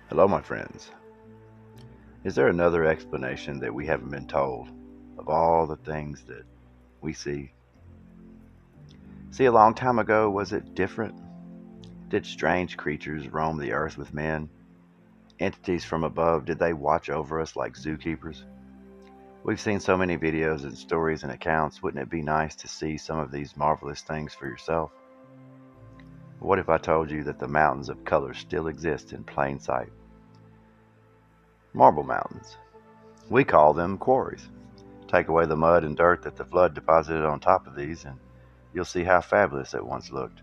Hello, my friends. Is there another explanation that we haven't been told of all the things that we see? See, a long time ago, was it different? Did strange creatures roam the earth with men? Entities from above, did they watch over us like zookeepers? We've seen so many videos and stories and accounts. Wouldn't it be nice to see some of these marvelous things for yourself? What if I told you that the mountains of color still exist in plain sight? Marble mountains. We call them quarries. Take away the mud and dirt that the flood deposited on top of these, and you'll see how fabulous it once looked.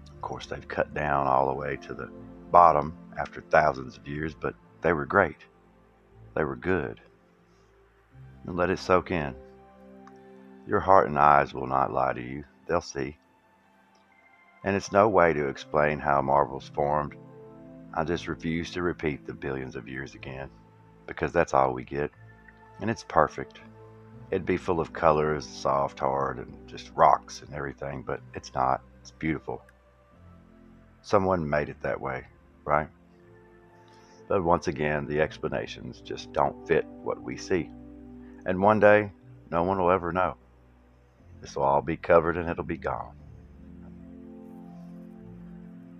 Of course, they've cut down all the way to the bottom after thousands of years, but they were great. They were good. And let it soak in. Your heart and eyes will not lie to you. They'll see. And it's no way to explain how marbles formed. I just refuse to repeat the billions of years again, because that's all we get. And it's perfect. It'd be full of colors, soft, hard, and just rocks and everything, but it's not. It's beautiful. Someone made it that way, right? But once again, the explanations just don't fit what we see. And one day, no one will ever know. This will all be covered and it'll be gone.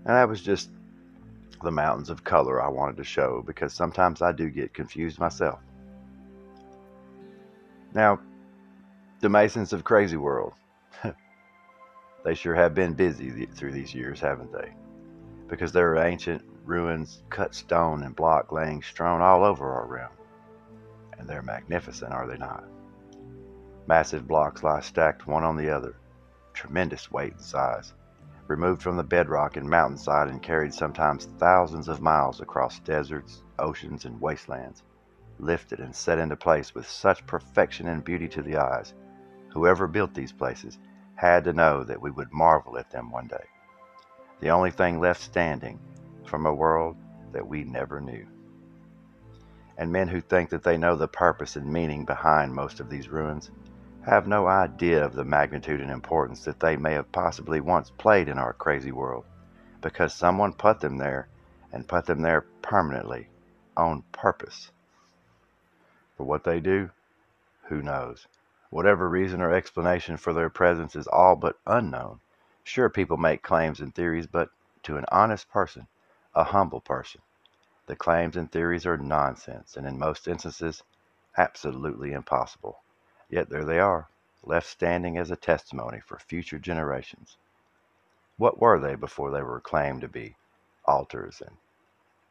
And that was just the mountains of color I wanted to show, because sometimes I do get confused myself. Now, the Masons of Crazy World, they sure have been busy through these years, haven't they? Because there are ancient ruins, cut stone and block laying strewn all over our realm. And they're magnificent, are they not? Massive blocks lie stacked one on the other, tremendous weight and size, removed from the bedrock and mountainside and carried sometimes thousands of miles across deserts, oceans, and wastelands, lifted and set into place with such perfection and beauty to the eyes. Whoever built these places had to know that we would marvel at them one day. The only thing left standing from a world that we never knew. And men who think that they know the purpose and meaning behind most of these ruins have no idea of the magnitude and importance that they may have possibly once played in our crazy world, because someone put them there, and put them there permanently, on purpose. For what they do, who knows? Whatever reason or explanation for their presence is all but unknown. Sure, people make claims and theories, but to an honest person, a humble person, the claims and theories are nonsense, and in most instances, absolutely impossible. Yet there they are, left standing as a testimony for future generations. What were they before they were claimed to be altars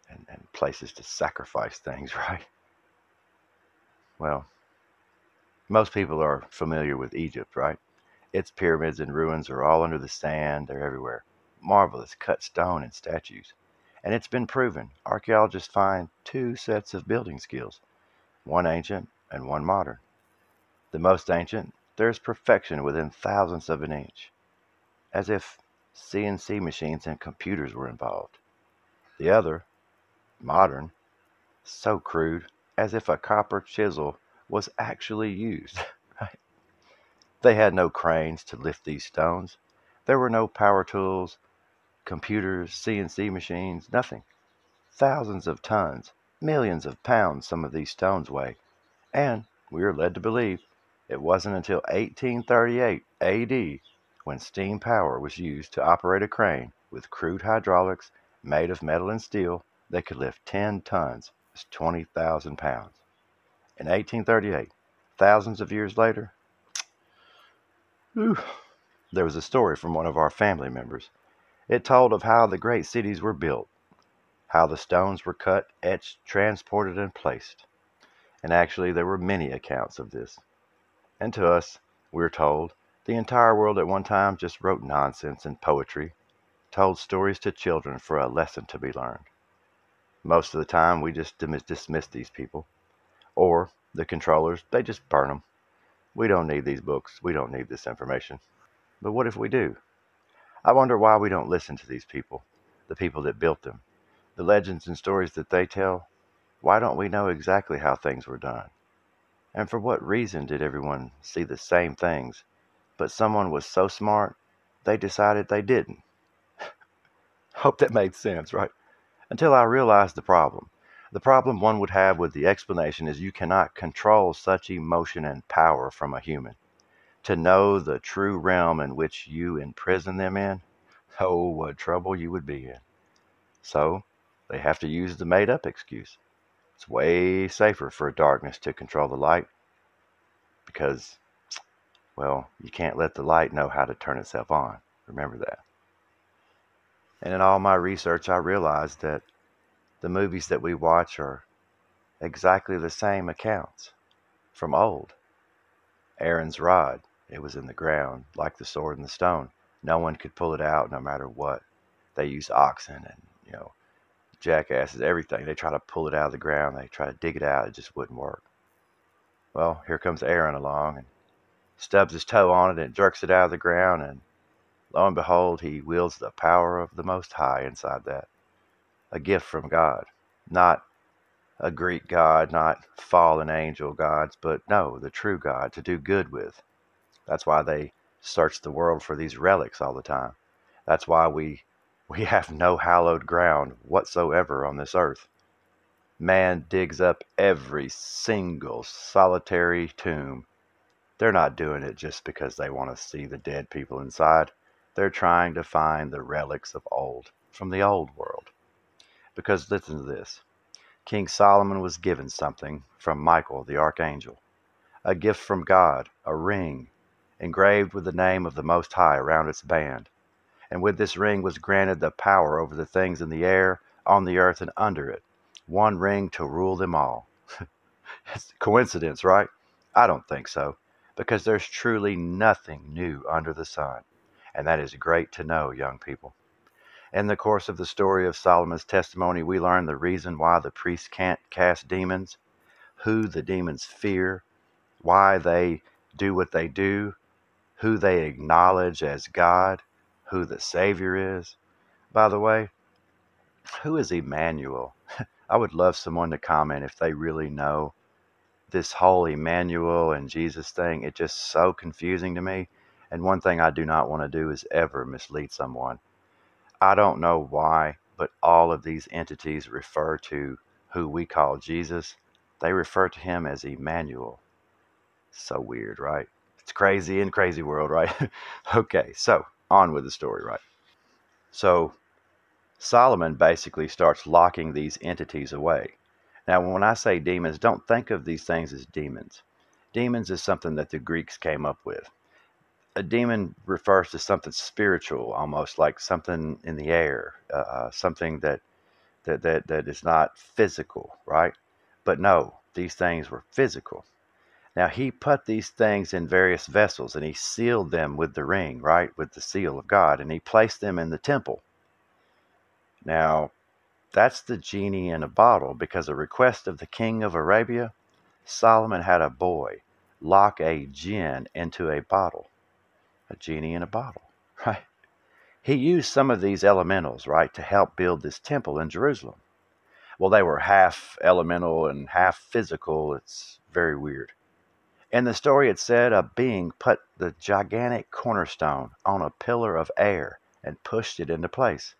and places to sacrifice things, right? Well, most people are familiar with Egypt, right? Its pyramids and ruins are all under the sand, they're everywhere. Marvelous cut stone and statues. And it's been proven. Archaeologists find two sets of building skills, one ancient and one modern. The most ancient, there's perfection within thousandths of an inch, as if CNC machines and computers were involved. The other, modern, so crude, as if a copper chisel was actually used. Right? They had no cranes to lift these stones. There were no power tools, computers, CNC machines, nothing. Thousands of tons, millions of pounds some of these stones weigh. And, we are led to believe, it wasn't until 1838 AD when steam power was used to operate a crane with crude hydraulics made of metal and steel that could lift 10 tons, that's 20,000 pounds. In 1838, thousands of years later, there was a story from one of our family members. It told of how the great cities were built, how the stones were cut, etched, transported, and placed. And actually, there were many accounts of this. And to us, we're told, the entire world at one time just wrote nonsense and poetry, told stories to children for a lesson to be learned. Most of the time, we just dismiss these people. Or, the controllers, they just burn them. We don't need these books. We don't need this information. But what if we do? I wonder why we don't listen to these people, the people that built them, the legends and stories that they tell. Why don't we know exactly how things were done? And for what reason did everyone see the same things but someone was so smart, they decided they didn't. Hope that made sense, right? Until I realized the problem. The problem one would have with the explanation is you cannot control such emotion and power from a human. To know the true realm in which you imprison them in, oh, what trouble you would be in. So, they have to use the made up excuse. It's way safer for darkness to control the light because, well, you can't let the light know how to turn itself on. Remember that. And in all my research, I realized that the movies that we watch are exactly the same accounts from old. Aaron's rod, it was in the ground, like the sword and the stone. No one could pull it out no matter what. They used oxen and, jackasses, everything. They try to pull it out of the ground. They try to dig it out. It just wouldn't work. Well, here comes Aaron along and stubs his toe on it and jerks it out of the ground. And lo and behold, he wields the power of the Most High inside that. A gift from God. Not a Greek god, not fallen angel gods, but no, the true God to do good with. That's why they search the world for these relics all the time. That's why we have no hallowed ground whatsoever on this earth. Man digs up every single solitary tomb. They're not doing it just because they want to see the dead people inside. They're trying to find the relics of old, from the old world. Because listen to this. King Solomon was given something from Michael the archangel. A gift from God, a ring, engraved with the name of the Most High around its band. And with this ring was granted the power over the things in the air, on the earth, and under it. One ring to rule them all. It's a coincidence, right? I don't think so, because there's truly nothing new under the sun. And that is great to know, young people. In the course of the story of Solomon's testimony, we learn the reason why the priests can't cast demons, who the demons fear, why they do what they do, who they acknowledge as God, who the Savior is. By the way, who is Emmanuel? I would love someone to comment if they really know this whole Emmanuel and Jesus thing. It's just so confusing to me. And one thing I do not want to do is ever mislead someone. I don't know why, but all of these entities refer to who we call Jesus. They refer to him as Emmanuel. So weird, right? It's crazy in crazy world, right? Okay, so on with the story, right? So Solomon basically starts locking these entities away. Now, when I say demons, don't think of these things as demons. Demons is something that the Greeks came up with. A demon refers to something spiritual, almost like something in the air, something that is not physical, right? But no, these things were physical. Now he put these things in various vessels and he sealed them with the ring, right? With the seal of God, and he placed them in the temple. Now, that's the genie in a bottle, because a request of the king of Arabia, Solomon had a boy lock a jinn into a bottle. A genie in a bottle, right? He used some of these elementals, right, to help build this temple in Jerusalem. Well, they were half elemental and half physical. It's very weird. In the story, it said a being put the gigantic cornerstone on a pillar of air and pushed it into place.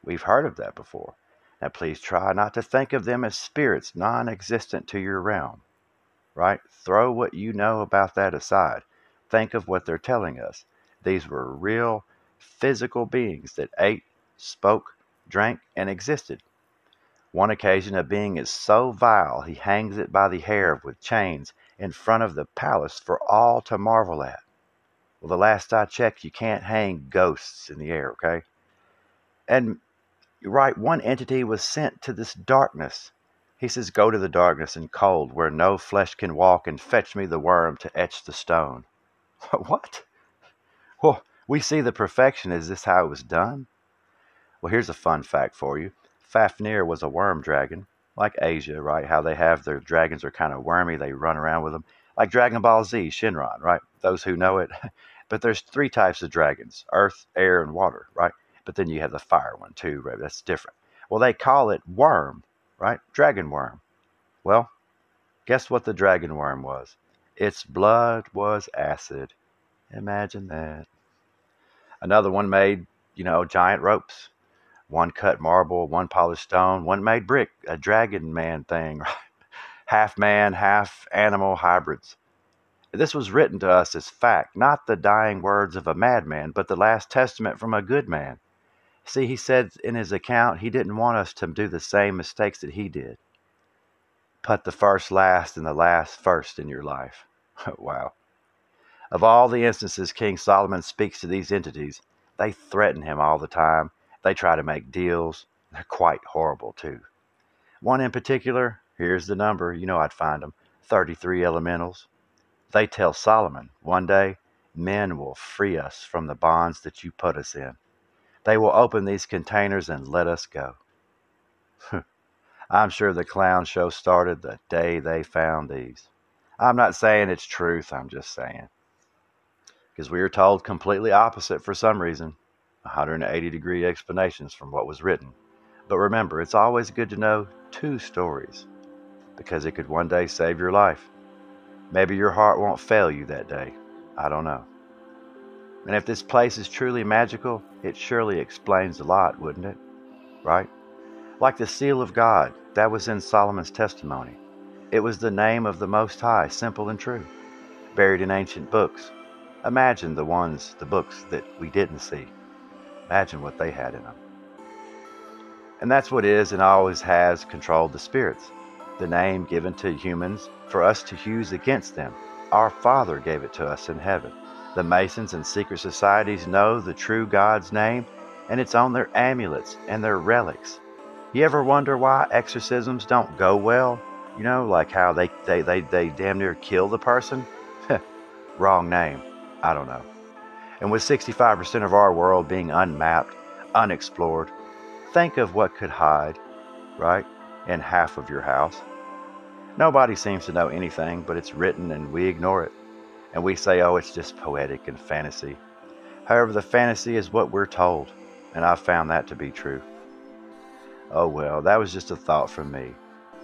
We've heard of that before. Now, please try not to think of them as spirits non-existent to your realm, right? Throw what you know about that aside. Think of what they're telling us. These were real physical beings that ate, spoke, drank, and existed. One occasion, a being is so vile he hangs it by the hair with chains in front of the palace for all to marvel at. Well, the last I checked, you can't hang ghosts in the air, okay? And right, one entity was sent to this darkness. He says, go to the darkness and cold, where no flesh can walk, and fetch me the worm to etch the stone. What? Well, we see the perfection. Is this how it was done? Well, here's a fun fact for you. Fafnir was a worm dragon, like Asia, right? How they have their dragons are kind of wormy. They run around with them. Like Dragon Ball Z, Shinron, right? Those who know it. But there's three types of dragons, earth, air, and water, right? But then you have the fire one too, right? That's different. Well, they call it worm, right? Dragon worm. Well, guess what the dragon worm was? Its blood was acid. Imagine that. Another one made, giant ropes. One cut marble, one polished stone, one made brick, a dragon man thing, half man, half animal hybrids. This was written to us as fact, not the dying words of a madman, but the last testament from a good man. See, he said in his account he didn't want us to do the same mistakes that he did. Put the first last and the last first in your life. Wow. Of all the instances King Solomon speaks to these entities, they threaten him all the time. They try to make deals. They're quite horrible, too. One in particular, here's the number, I'd find them, 33 elementals. They tell Solomon, one day, men will free us from the bonds that you put us in. They will open these containers and let us go. I'm sure the clown show started the day they found these. I'm not saying it's truth, I'm just saying. Because we are told completely opposite for some reason, 180-degree explanations from what was written. But remember, it's always good to know two stories, because it could one day save your life. Maybe your heart won't fail you that day. I don't know. And if this place is truly magical, it surely explains a lot, wouldn't it? Right? Like the seal of God, that was in Solomon's testimony. It was the name of the Most High, simple and true, buried in ancient books. Imagine the books that we didn't see. Imagine what they had in them. And that's what is and always has controlled the spirits. The name given to humans for us to use against them. Our Father gave it to us in heaven. The Masons and secret societies know the true God's name, and it's on their amulets and their relics. You ever wonder why exorcisms don't go well? Like how they damn near kill the person? Wrong name. I don't know. And with 65% of our world being unmapped, unexplored, think of what could hide, right, in half of your house. Nobody seems to know anything, but it's written and we ignore it. And we say, oh, it's just poetic and fantasy. However, the fantasy is what we're told, and I've found that to be true. Oh well, that was just a thought from me.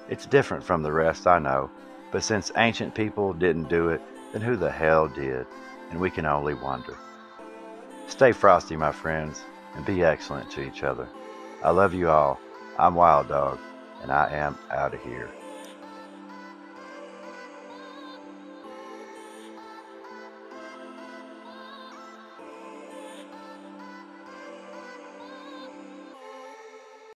It's different from the rest, I know, but since ancient people didn't do it, then who the hell did? And we can only wonder. Stay frosty, my friends, and be excellent to each other. I love you all. I'm Wild Dog, and I am out of here.